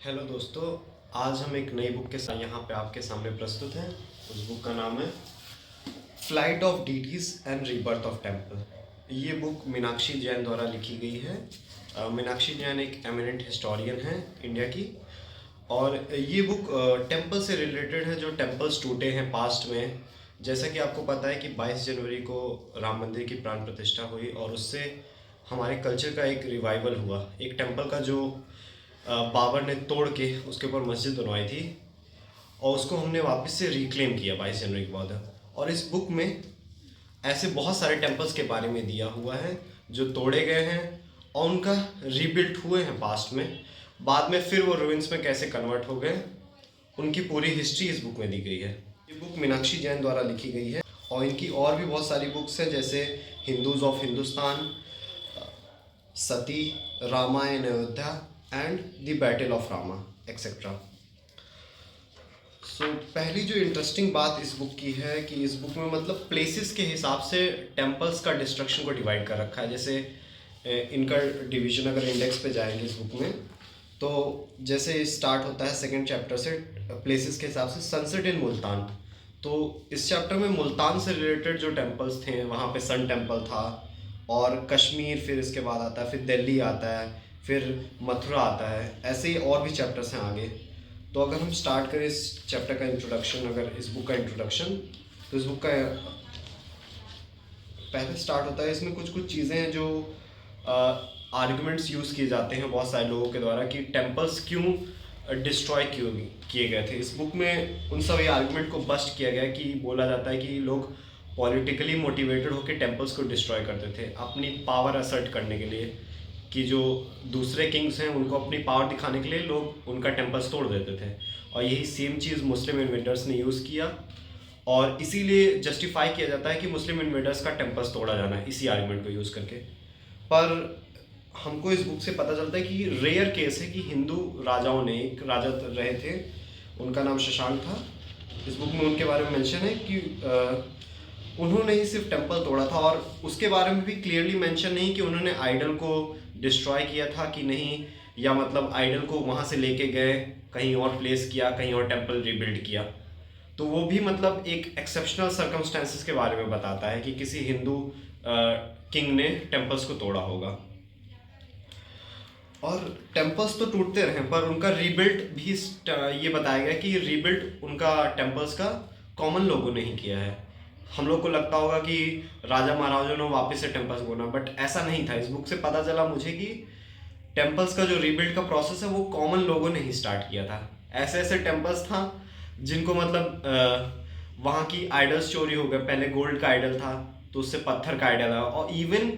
Hello दोस्तों। आज हम एक नई बुक के साथ यहाँ पे आपके सामने प्रस्तुत हैं। उस बुक का नाम है flight of deities and rebirth of temple. ये बुक मीनाक्षी जैन द्वारा लिखी गई है। मीनाक्षी जैन एक एमिनेंट हिस्टोरियन है इंडिया की। और ये बुक टेम्पल से रिलेटेड है, जो टेम्पल्स टूटे हैं पास्ट में। जैसा कि आपको पता है कि 22 जनवरी को राम मंदिर की प्राण प्रतिष्ठा हुई और उससे हमारे कल्चर का एक रिवाइवल हुआ। एक टेम्पल का जो बाबर ने तोड़ के उसके ऊपर मस्जिद बनवाई थी और उसको हमने वापस से रिक्लेम किया 22 जनवरी के बाद। और इस बुक में ऐसे बहुत सारे टेम्पल्स के बारे में दिया हुआ है जो तोड़े गए हैं और उनका रीबिल्ट हुए हैं पास्ट में। बाद में फिर वो रुइंस में कैसे कन्वर्ट हो गए, उनकी पूरी हिस्ट्री इस बुक में दी गई है। ये बुक मीनाक्षी जैन द्वारा लिखी गई है और इनकी और भी बहुत सारी बुक्स हैं, जैसे Hindus of Hindustan, Sati, Ramayan Ayodhya and the battle of Rama etcetera. So पहली जो इंटरेस्टिंग बात इस बुक की है कि इस बुक में मतलब प्लेसेस के हिसाब से टेम्पल्स का डिस्ट्रक्शन को डिवाइड कर रखा है। जैसे इनका डिवीजन अगर इंडेक्स पे जाएंगे इस बुक में, तो जैसे स्टार्ट होता है सेकंड चैप्टर से प्लेसेस के हिसाब से, सनसेट इन मुल्तान। तो इस चैप्टर में मुल्तान से रिलेटेड जो टेम्पल्स थे, वहाँ पे सन टेम्पल था। और कश्मीर फिर इसके बाद आता है, फिर दिल्ली आता है, फिर मथुरा आता है। ऐसे ही और भी चैप्टर्स हैं आगे। तो अगर हम स्टार्ट करें इस चैप्टर का इंट्रोडक्शन, अगर इस बुक का इंट्रोडक्शन, तो इस बुक का पहले स्टार्ट होता है, इसमें कुछ कुछ चीज़ें हैं जो आर्गुमेंट्स यूज़ किए जाते हैं बहुत सारे लोगों के द्वारा कि टेम्पल्स क्यों डिस्ट्रॉय क्यों किए गए थे। इस बुक में उन सभी आर्गुमेंट को बस्ट किया गया कि बोला जाता है कि लोग पॉलिटिकली मोटिवेटेड होकर टेम्पल्स को डिस्ट्रॉय करते थे अपनी पावर असर्ट करने के लिए, कि जो दूसरे किंग्स हैं उनको अपनी पावर दिखाने के लिए लोग उनका टेम्पल्स तोड़ देते थे। और यही सेम चीज़ मुस्लिम इन्वेडर्स ने यूज़ किया और इसीलिए जस्टिफाई किया जाता है कि मुस्लिम इन्वेडर्स का टेम्पल्स तोड़ा जाना है, इसी आर्गुमेंट को यूज़ करके। पर हमको इस बुक से पता चलता है कि रेयर केस है कि हिंदू राजाओं ने, एक राजा रहे थे उनका नाम शशांक था। इस बुक में उनके बारे में मेंशन है कि उन्होंने ही सिर्फ टेम्पल तोड़ा था, और उसके बारे में भी क्लियरली मेंशन नहीं कि उन्होंने आइडल को डिस्ट्रॉय किया था कि नहीं, या मतलब आइडल को वहाँ से लेके गए कहीं और प्लेस किया, कहीं और टेम्पल रिबिल्ड किया। तो वो भी मतलब एक एक्सेप्शनल सर्कमस्टेंसेस के बारे में बताता है कि किसी हिंदू किंग ने टेम्पल्स को तोड़ा होगा। और टेम्पल्स तो टूटते रहे पर उनका रीबिल्ट भी ये बताया गया कि रीबिल्ट उनका टेम्पल्स का कॉमन लोगों ने ही किया है। हम लोग को लगता होगा कि राजा महाराजाओं ने वापस से टेम्पल्स बना, बट ऐसा नहीं था। इस बुक से पता चला मुझे कि टेम्पल्स का जो रीबिल्ड का प्रोसेस है वो कॉमन लोगों ने ही स्टार्ट किया था। ऐसे ऐसे टेम्पल्स था जिनको मतलब वहाँ की आइडल्स चोरी हो गए। पहले गोल्ड का आइडल था तो उससे पत्थर का आइडल है, और इवन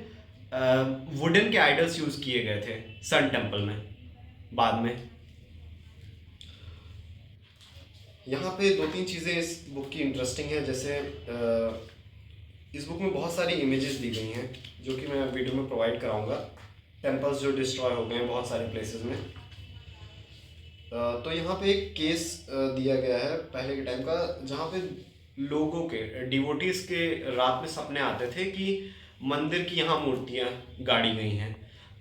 वुडन के आइडल्स यूज किए गए थे सन टेम्पल में बाद में। यहाँ पे दो तीन चीज़ें इस बुक की इंटरेस्टिंग है। जैसे इस बुक में बहुत सारी इमेजेस दी गई हैं जो कि मैं वीडियो में प्रोवाइड कराऊंगा। टेम्पल्स जो डिस्ट्रॉय हो गए हैं बहुत सारे प्लेसेस में। तो यहाँ पे एक केस दिया गया है पहले के टाइम का, जहाँ पे लोगों के, डिवोटीज के रात में सपने आते थे कि मंदिर की यहाँ मूर्तियाँ गाड़ी गई हैं।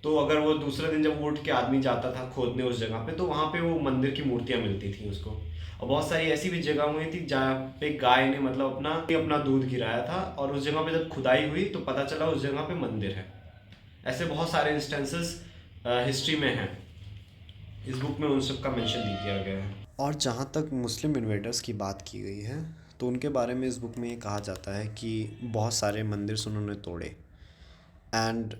तो अगर वो दूसरे दिन जब उठ के आदमी जाता था खोदने उस जगह पे, तो वहाँ पे वो मंदिर की मूर्तियाँ मिलती थी उसको। और बहुत सारी ऐसी भी जगह हुई थी जहाँ पे गाय ने मतलब अपना अपना दूध गिराया था, और उस जगह पे जब खुदाई हुई तो पता चला उस जगह पे मंदिर है। ऐसे बहुत सारे इंस्टेंसेस हिस्ट्री में हैं। इस बुक में उन सब का मेंशन नहीं किया गया है। और जहाँ तक मुस्लिम इन्वेडर्स की बात की गई है, तो उनके बारे में इस बुक में ये कहा जाता है कि बहुत सारे मंदिर उन्होंने तोड़े। एंड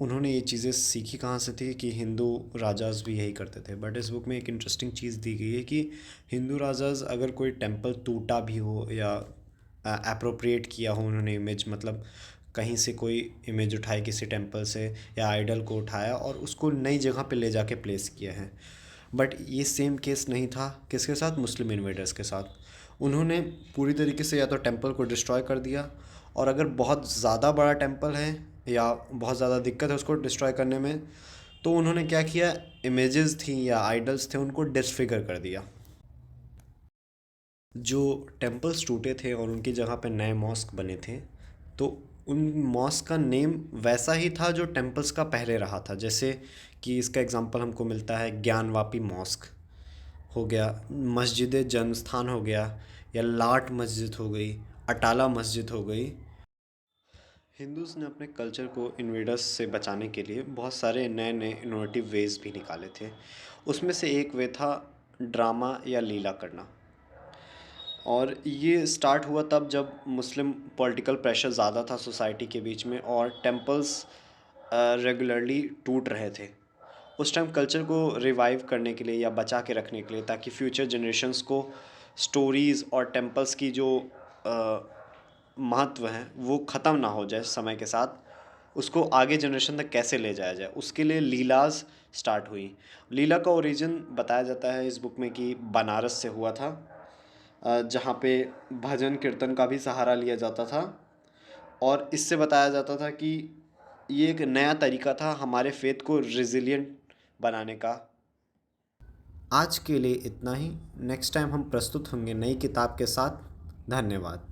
उन्होंने ये चीज़ें सीखी कहाँ से थी कि हिंदू राजाज भी यही करते थे। बट इस बुक में एक इंटरेस्टिंग चीज़ दी गई है कि हिंदू राजाज अगर कोई टेम्पल टूटा भी हो या अप्रोप्रिएट किया हो उन्होंने इमेज, मतलब कहीं से कोई इमेज उठाई किसी टेम्पल से या आइडल को उठाया और उसको नई जगह पे ले जाके प्लेस किया है। बट ये सेम केस नहीं था किसके साथ, मुस्लिम इन्वेडर्स के साथ। उन्होंने पूरी तरीके से या तो टेम्पल को डिस्ट्रॉय कर दिया, और अगर बहुत ज़्यादा बड़ा टेम्पल है या बहुत ज़्यादा दिक्कत है उसको डिस्ट्रॉय करने में, तो उन्होंने क्या किया, इमेजेस थी या आइडल्स थे उनको डिसफिगर कर दिया। जो टेम्पल्स टूटे थे और उनकी जगह पे नए मॉस्क बने थे, तो उन मॉस्क का नेम वैसा ही था जो टेम्पल्स का पहले रहा था। जैसे कि इसका एग्जांपल हमको मिलता है ज्ञानवापी मॉस्क हो गया, मस्जिद जन्मस्थान हो गया, या लाट मस्जिद हो गई, अटाला मस्जिद हो गई। हिंदूज़ ने अपने कल्चर को इन्वेडर्स से बचाने के लिए बहुत सारे नए नए इनोवेटिव वेज भी निकाले थे। उसमें से एक वे था ड्रामा या लीला करना। और ये स्टार्ट हुआ तब जब मुस्लिम पॉलिटिकल प्रेशर ज़्यादा था सोसाइटी के बीच में, और टेम्पल्स रेगुलरली टूट रहे थे। उस टाइम कल्चर को रिवाइव करने के लिए या बचा के रखने के लिए, ताकि फ्यूचर जनरेशन्स को स्टोरीज़ और टेम्पल्स की जो महत्व है वो ख़त्म ना हो जाए समय के साथ, उसको आगे जनरेशन तक कैसे ले जाया जाए, उसके लिए लीलाज स्टार्ट हुई। लीला का ओरिजिन बताया जाता है इस बुक में कि बनारस से हुआ था, जहाँ पे भजन कीर्तन का भी सहारा लिया जाता था। और इससे बताया जाता था कि ये एक नया तरीका था हमारे फेथ को रिजिलियंट बनाने का। आज के लिए इतना ही। नेक्स्ट टाइम हम प्रस्तुत होंगे नई किताब के साथ। धन्यवाद।